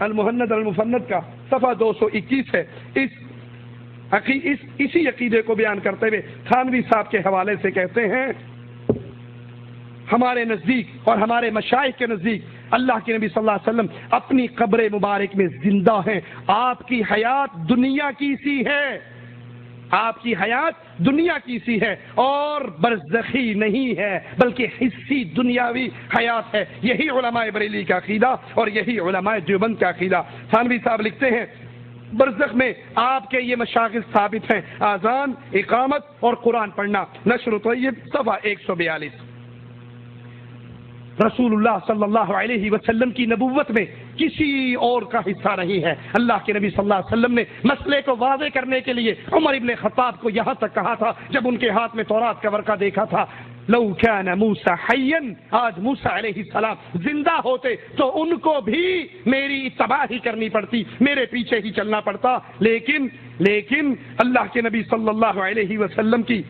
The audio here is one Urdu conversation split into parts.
المہند المفند کا صفحہ 221 ہے۔ اسی عقیدے کو بیان کرتے ہوئے تھانوی صاحب کے حوالے سے کہتے ہیں ہمارے نزدیک اور ہمارے مشائخ کے نزدیک اللہ کے نبی صلی اللہ علیہ وسلم اپنی قبر مبارک میں زندہ ہیں۔ آپ کی حیات دنیا کی سی ہے، آپ کی حیات دنیا کی سی ہے اور برزخی نہیں ہے بلکہ حصی دنیاوی حیات ہے۔ یہی علماء بریلی کا عقیدہ اور یہی علماء دیوبند کا عقیدہ۔ تھانوی صاحب لکھتے ہیں برزخ میں آپ کے یہ مشاغل ثابت ہیں، اذان، اقامت اور قرآن پڑھنا۔ نشر طیب صفحہ 142۔ رسول اللہ صلی اللہ علیہ وسلم کی نبوت میں کسی اور کا حصہ نہیں ہے۔ اللہ کے نبی صلی اللہ علیہ وسلم نے مسئلے کو واضح کرنے کے لیے عمر ابن خطاب کو یہاں تک کہا تھا جب ان کے ہاتھ میں تورات کا ورقہ دیکھا تھا، لو کان موسیٰ حیا، آج موسیٰ علیہ السلام زندہ ہوتے تو ان کو بھی میری اتباع ہی کرنی پڑتی، میرے پیچھے ہی چلنا پڑتا، لیکن اللہ کے نبی صلی اللہ علیہ وسلم کی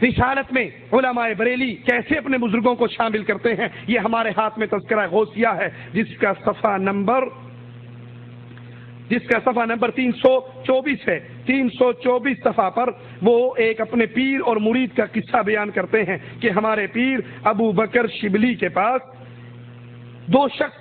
رسالت میں علماء بریلی کیسے اپنے بزرگوں کو شامل کرتے ہیں، یہ ہمارے ہاتھ میں تذکرہ غوثیہ ہے جس کا صفحہ نمبر 324 ہے۔ 324 صفحہ پر وہ ایک اپنے پیر اور مرید کا قصہ بیان کرتے ہیں کہ ہمارے پیر ابو بکر شبلی کے پاس 2 شخص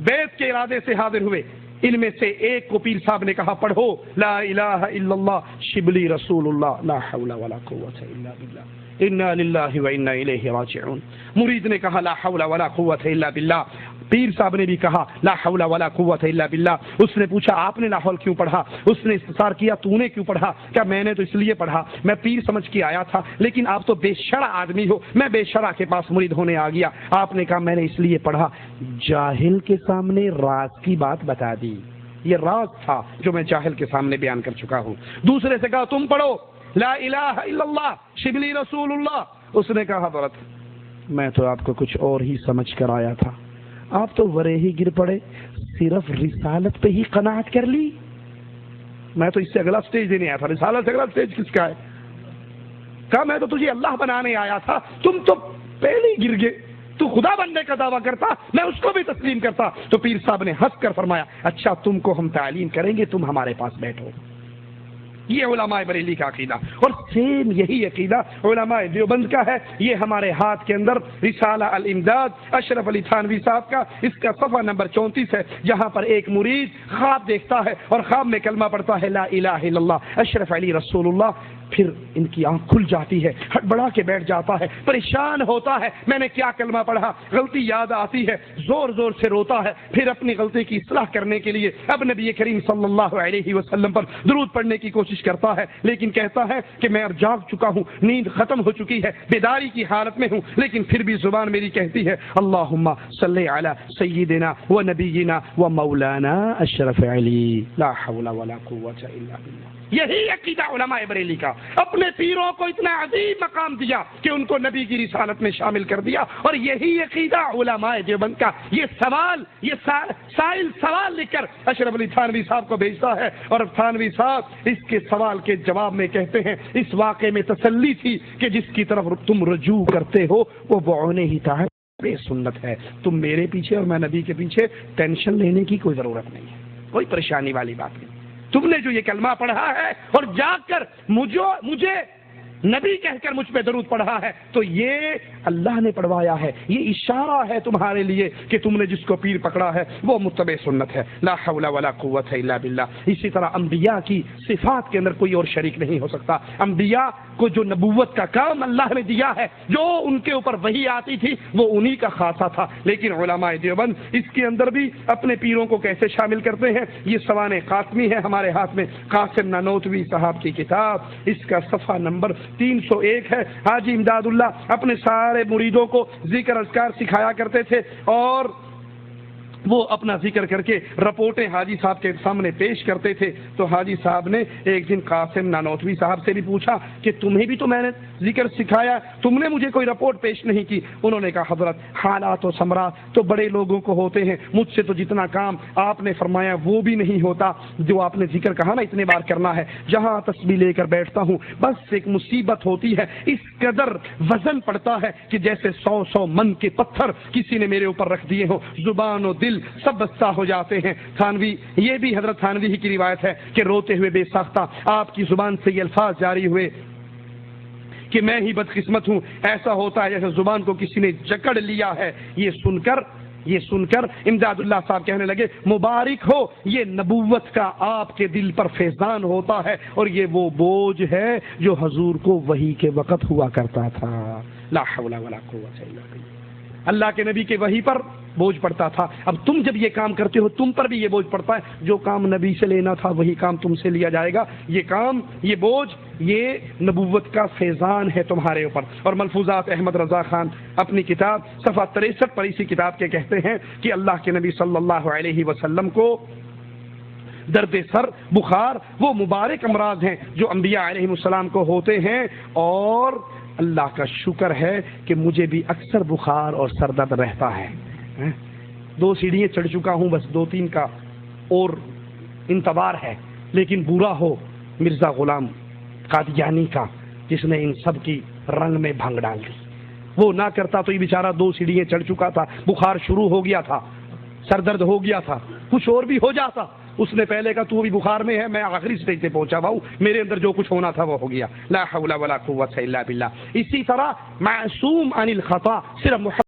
بیعت کے ارادے سے حاضر ہوئے۔ ان میں سے ایک کو پیر صاحب نے کہا پڑھو لا الہ الا اللہ شبلی رسول اللہ لا حول ولا قوت الا باللہ انا للہ و انا الیہ راجعون۔ مرید نے کہا لا حول ولا قوت الا باللہ، پیر صاحب نے بھی کہا لا حول ولا قوت الا باللہ۔ اس نے پوچھا آپ نے لا حول کیوں پڑھا؟ اس نے استفسار کیا تو نے کیوں پڑھا؟ کیا میں نے تو اس لیے پڑھا، میں پیر سمجھ کے آیا تھا لیکن آپ تو بے شرع آدمی ہو، میں بے شرع کے پاس مرید ہونے آ گیا۔ آپ نے کہا میں نے اس لیے پڑھا، جاہل کے سامنے راز کی بات بتا دی، یہ راز تھا جو میں جاہل کے سامنے بیان کر چکا ہوں۔ دوسرے سے کہا تم پڑھو لا الہ الا اللہ شبلی رسول اللہ۔ اس نے کہا حضرت میں تو آپ کو کچھ اور ہی سمجھ کر آیا تھا، آپ تو ورے ہی گر پڑے، صرف رسالت پہ ہی قناعت کر لی، میں تو اس سے اگلا سٹیج دینے آیا تھا، رسالت سے اگلا سٹیج کس کا ہے؟ کہا میں تو تجھے اللہ بنانے آیا تھا، تم تو پہلے ہی گر گئے، تو خدا بننے کا دعویٰ کرتا میں اس کو بھی تسلیم کرتا۔ تو پیر صاحب نے ہنس کر فرمایا اچھا تم کو ہم تعلیم کریں گے، تم ہمارے پاس بیٹھو۔ یہ علماء بریلی کا عقیدہ اور سیم یہی عقیدہ علماء دیوبند کا ہے۔ یہ ہمارے ہاتھ کے اندر رسالہ الامداد اشرف علی تھانوی صاحب کا، اس کا صفحہ نمبر 34 ہے، جہاں پر ایک مرید خواب دیکھتا ہے اور خواب میں کلمہ پڑھتا ہے لا الہ الا اللہ اشرف علی رسول اللہ، پھر ان کی آنکھ کھل جاتی ہے، ہڑبڑا کے بیٹھ جاتا ہے، پریشان ہوتا ہے میں نے کیا کلمہ پڑھا، غلطی یاد آتی ہے، زور زور سے روتا ہے، پھر اپنی غلطی کی اصلاح کرنے کے لیے اب نبی کریم صلی اللہ علیہ وسلم پر درود پڑھنے کی کوشش کرتا ہے، لیکن کہتا ہے کہ میں اب جاگ چکا ہوں، نیند ختم ہو چکی ہے، بیداری کی حالت میں ہوں، لیکن پھر بھی زبان میری کہتی ہے اللہم صلی علی سیدنا و نبینا و مولانا اشرف علی لا حول ولا قوت الا باللہ۔ یہی عقیدہ علماء بریلی کا، اپنے پیروں کو اتنا عظیم مقام دیا کہ ان کو نبی کی رسالت میں شامل کر دیا، اور یہی عقیدہ علماء دیوبند کا۔ یہ سائل سوال لکھ کر اشرف علی تھانوی صاحب کو بھیجتا ہے اور تھانوی صاحب اس کے سوال کے جواب میں کہتے ہیں اس واقعے میں تسلی تھی کہ جس کی طرف تم رجوع کرتے ہو وہ بعون ہدایت بے سنت ہے، تم میرے پیچھے اور میں نبی کے پیچھے ٹینشن لینے کی کوئی ضرورت نہیں ہے، کوئی پریشانی والی بات نہیں۔ تم نے جو یہ کلمہ پڑھا ہے اور جاگ کر مجھے نبی کہہ کر مجھ پہ درود پڑھا ہے تو یہ اللہ نے پڑھوایا ہے، یہ اشارہ ہے تمہارے لیے کہ تم نے جس کو پیر پکڑا ہے وہ متبع سنت ہے، لا حول ولا قوت الا باللہ۔ اسی طرح انبیاء کی صفات کے اندر کوئی اور شریک نہیں ہو سکتا۔ انبیاء کو جو نبوت کا کام اللہ نے دیا ہے، جو ان کے اوپر وحی آتی تھی وہ انہی کا خاصہ تھا، لیکن علماء دیوبند اس کے اندر بھی اپنے پیروں کو کیسے شامل کرتے ہیں۔ یہ سوانح قاسمی ہے ہمارے ہاتھ میں، قاسم نانوتوی صاحب کی کتاب، اس کا صفحہ نمبر 301 ہے۔ حاجی امداد اللہ اپنے سارے مریدوں کو ذکر اذکار سکھایا کرتے تھے اور وہ اپنا ذکر کر کے رپورٹیں حاجی صاحب کے سامنے پیش کرتے تھے۔ تو حاجی صاحب نے ایک دن قاسم نانوتوی صاحب سے بھی پوچھا کہ تمہیں بھی تو میں نے ذکر سکھایا، تم نے مجھے کوئی رپورٹ پیش نہیں کی۔ انہوں نے کہا حضرت حالات و ثمرات تو بڑے لوگوں کو ہوتے ہیں، مجھ سے تو جتنا کام آپ نے فرمایا وہ بھی نہیں ہوتا، جو آپ نے ذکر کہا نا اتنے بار کرنا ہے، جہاں تسبیح لے کر بیٹھتا ہوں بس ایک مصیبت ہوتی ہے، اس قدر وزن پڑتا ہے کہ جیسے 100 من کے پتھر کسی نے میرے اوپر رکھ دیے ہوں، زبان و دل دل سب بستہ ہو جاتے ہیں. تھانوی، یہ بھی حضرت تھانوی ہی کی روایت ہے کہ روتے ہوئے بے ساختہ آپ کی زبان سے یہ الفاظ جاری ہوئے کہ میں ہی بدقسمت ہوں، ایسا ہوتا ہے جیسے زبان کو کسی نے جکڑ لیا ہے. یہ سن کر امداد اللہ صاحب کہنے لگے مبارک ہو، یہ نبوت کا آپ کے دل پر فیضان ہوتا ہے، اور یہ وہ بوجھ ہے جو حضور کو وحی کے وقت ہوا کرتا تھا. لا حول ولا قوت الا باللہ. اللہ کے نبی کے وحی پر بوجھ پڑتا تھا. اب تم جب یہ کام کرتے ہو تم پر بھی یہ بوجھ پڑتا ہے. جو کام نبی سے لینا تھا وہی کام تم سے لیا جائے گا. یہ کام، یہ بوجھ، یہ نبوت کا فیضان ہے تمہارے اوپر. اور ملفوظات احمد رضا خان اپنی کتاب صفحہ 63 پر اسی کتاب کے کہتے ہیں کہ اللہ کے نبی صلی اللہ علیہ وسلم کو درد سر، بخار، وہ مبارک امراض ہیں جو انبیاء علیہ السلام کو ہوتے ہیں، اور اللہ کا شکر ہے کہ مجھے بھی اکثر بخار اور سر درد رہتا ہے. 2 سیڑھیاں چڑھ چکا ہوں، بس 2-3 کا اور انتظار ہے. لیکن برا ہو مرزا غلام قادیانی کا، جس نے ان سب کی رنگ میں بھنگ ڈال دی. وہ نہ کرتا تو یہ بیچارہ 2 سیڑھیاں چڑھ چکا تھا، بخار شروع ہو گیا تھا، سر درد ہو گیا تھا، کچھ اور بھی ہو جاتا. اس نے پہلے کہا تو بھی بخار میں ہے، میں آخری سٹیج پہ پہنچا ہوا ہوں، میرے اندر جو کچھ ہونا تھا وہ ہو گیا. لا حول ولا قوت الا باللہ. اسی طرح معصوم عن الخطا صرف